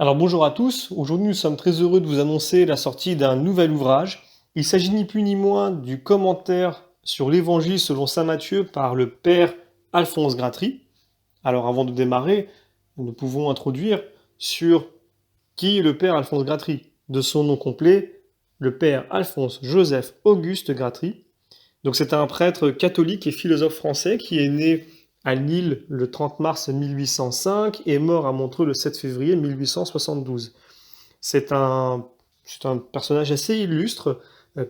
Alors bonjour à tous, aujourd'hui nous sommes très heureux de vous annoncer la sortie d'un nouvel ouvrage. Il s'agit ni plus ni moins du commentaire sur l'Évangile selon saint Matthieu par le père Alphonse Gratry. Alors avant de démarrer, nous pouvons introduire sur qui est le père Alphonse Gratry. De son nom complet, le père Alphonse Joseph Auguste Gratry. Donc c'est un prêtre catholique et philosophe français qui est né à Lille le 30 mars 1805 et est mort à Montreux le 7 février 1872. C'est un, c'est un personnage assez illustre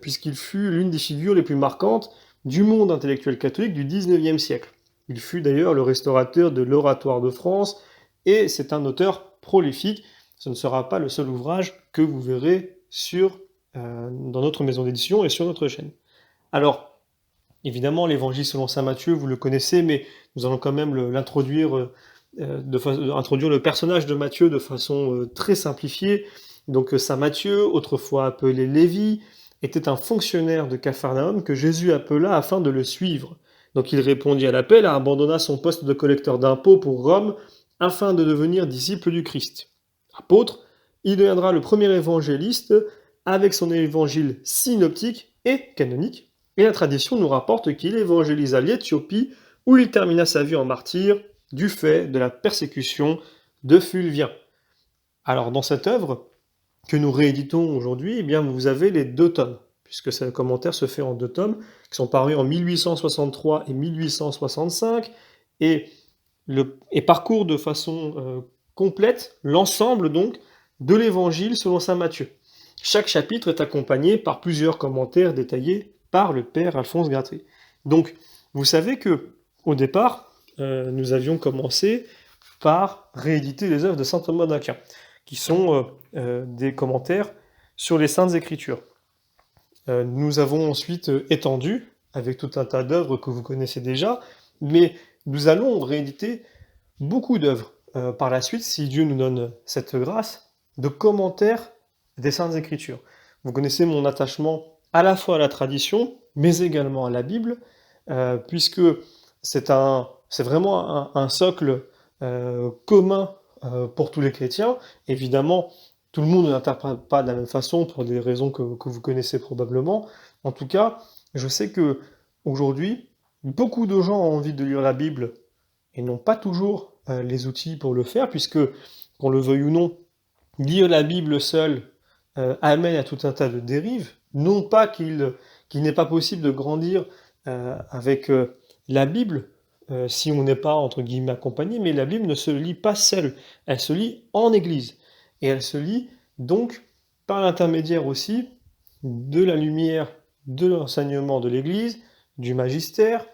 puisqu'il fut l'une des figures les plus marquantes du monde intellectuel catholique du XIXe siècle. Il fut d'ailleurs le restaurateur de l'Oratoire de France et c'est un auteur prolifique. Ce ne sera pas le seul ouvrage que vous verrez dans notre maison d'édition et sur notre chaîne. Alors, évidemment, l'évangile selon saint Matthieu, vous le connaissez, mais nous allons quand même introduire le personnage de Matthieu de façon très simplifiée. Donc saint Matthieu, autrefois appelé Lévi, était un fonctionnaire de Capharnaüm que Jésus appela afin de le suivre. Donc il répondit à l'appel et abandonna son poste de collecteur d'impôts pour Rome afin de devenir disciple du Christ. Apôtre, il deviendra le premier évangéliste avec son évangile synoptique et canonique. Et la tradition nous rapporte qu'il évangélisa l'Éthiopie, où il termina sa vie en martyr du fait de la persécution de Fulvien. Alors dans cette œuvre que nous rééditons aujourd'hui, eh bien vous avez les deux tomes, puisque ce commentaire se fait en deux tomes, qui sont parus en 1863 et 1865, et parcourt de façon complète l'ensemble donc de l'Évangile selon saint Matthieu. Chaque chapitre est accompagné par plusieurs commentaires détaillés par le père Alphonse Gratry. Donc, vous savez que au départ, nous avions commencé par rééditer les œuvres de saint Thomas d'Aquin, qui sont des commentaires sur les Saintes Écritures. Nous avons ensuite étendu, avec tout un tas d'œuvres que vous connaissez déjà, mais nous allons rééditer beaucoup d'œuvres par la suite, si Dieu nous donne cette grâce, de commentaires des Saintes Écritures. Vous connaissez mon attachement à la fois à la tradition, mais également à la Bible, puisque c'est vraiment un socle commun pour tous les chrétiens. Évidemment, tout le monde ne l'interprète pas de la même façon pour des raisons que vous connaissez probablement. En tout cas, je sais que aujourd'hui, beaucoup de gens ont envie de lire la Bible et n'ont pas toujours les outils pour le faire, puisque, qu'on le veuille ou non, lire la Bible seule amène à tout un tas de dérives. Non pas qu'il n'est pas possible de grandir avec la Bible si on n'est pas, entre guillemets, accompagné, mais la Bible ne se lit pas seule, elle se lit en Église. Et elle se lit donc par l'intermédiaire aussi de la lumière de l'enseignement de l'Église, du magistère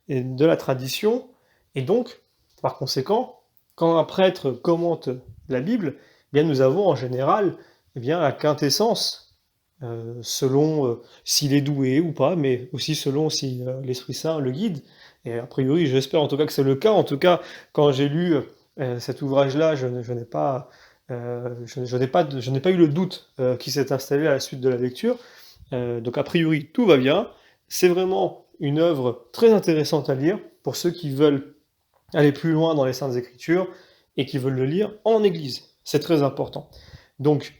et de la tradition. Et donc, par conséquent, quand un prêtre commente la Bible, eh bien nous avons en général la quintessence, selon s'il est doué ou pas, mais aussi selon si l'Esprit Saint le guide. Et a priori, j'espère en tout cas que c'est le cas. En tout cas, quand j'ai lu cet ouvrage-là, je n'ai pas, je n'ai pas eu le doute qui s'est installé à la suite de la lecture. Donc a priori, tout va bien. C'est vraiment une œuvre très intéressante à lire pour ceux qui veulent aller plus loin dans les Saintes Écritures et qui veulent le lire en Église. C'est très important. Donc,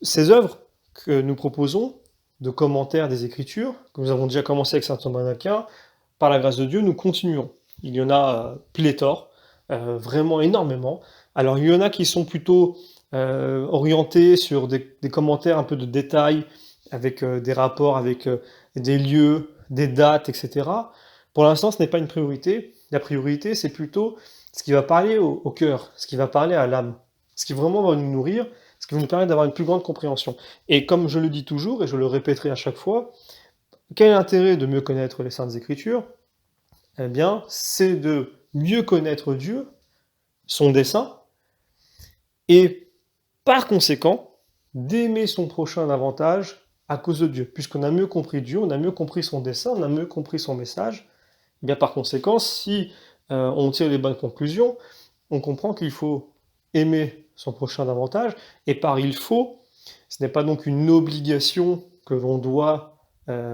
ces œuvres que nous proposons, de commentaires des Écritures, que nous avons déjà commencé avec saint Thomas d'Aquin, par la grâce de Dieu, nous continuons. Il y en a pléthore, vraiment énormément. Alors, il y en a qui sont plutôt orientés sur des commentaires un peu de détails, avec des rapports avec des lieux, des dates, etc. Pour l'instant, ce n'est pas une priorité. La priorité, c'est plutôt ce qui va parler au cœur, ce qui va parler à l'âme, ce qui vraiment va nous nourrir, ce qui va nous permettre d'avoir une plus grande compréhension. Et comme je le dis toujours, et je le répéterai à chaque fois, quel est l'intérêt de mieux connaître les Saintes Écritures? Eh bien, c'est de mieux connaître Dieu, son dessein, et par conséquent, d'aimer son prochain davantage à cause de Dieu. Puisqu'on a mieux compris Dieu, on a mieux compris son dessein, on a mieux compris son message, eh bien par conséquent, si on tire les bonnes conclusions, on comprend qu'il faut aimer son prochain davantage, et par il faut, ce n'est pas donc une obligation que l'on doit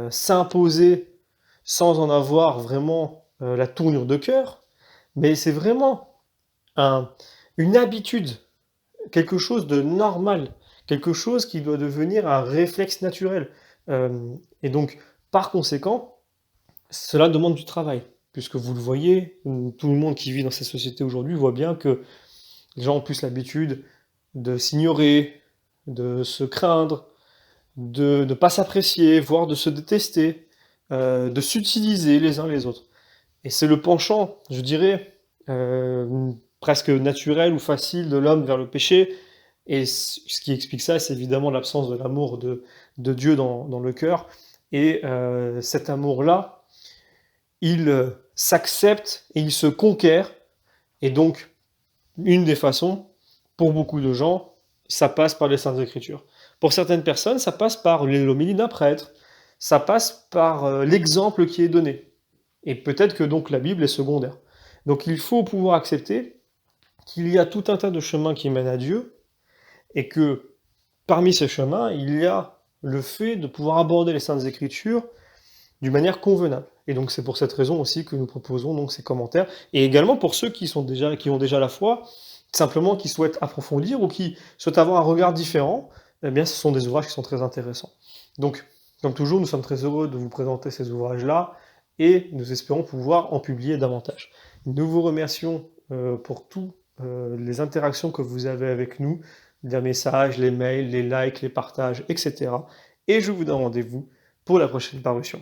s'imposer sans en avoir vraiment la tournure de cœur, mais c'est vraiment une habitude quelque chose de normal, quelque chose qui doit devenir un réflexe naturel. Et donc, par conséquent, cela demande du travail, puisque vous le voyez, tout le monde qui vit dans ces sociétés aujourd'hui voit bien que les gens ont plus l'habitude de s'ignorer, de se craindre, de ne pas s'apprécier, voire de se détester, de s'utiliser les uns les autres. Et c'est le penchant, je dirais, presque naturel ou facile de l'homme vers le péché. Et ce qui explique ça, c'est évidemment l'absence de l'amour de Dieu dans le cœur. Et cet amour-là, il s'accepte et il se conquiert. Et donc, une des façons, pour beaucoup de gens, ça passe par les Saintes Écritures. Pour certaines personnes, ça passe par l'homélie d'un prêtre, ça passe par l'exemple qui est donné. Et peut-être que donc la Bible est secondaire. Donc il faut pouvoir accepter qu'il y a tout un tas de chemins qui mènent à Dieu, et que parmi ces chemins, il y a le fait de pouvoir aborder les Saintes Écritures d'une manière convenable. Et donc c'est pour cette raison aussi que nous proposons donc ces commentaires, et également pour ceux qui ont déjà la foi, simplement qui souhaitent approfondir ou qui souhaitent avoir un regard différent, eh bien ce sont des ouvrages qui sont très intéressants. Donc, comme toujours, nous sommes très heureux de vous présenter ces ouvrages-là, et nous espérons pouvoir en publier davantage. Nous vous remercions pour toutes les interactions que vous avez avec nous, les messages, les mails, les likes, les partages, etc. Et je vous donne rendez-vous pour la prochaine parution.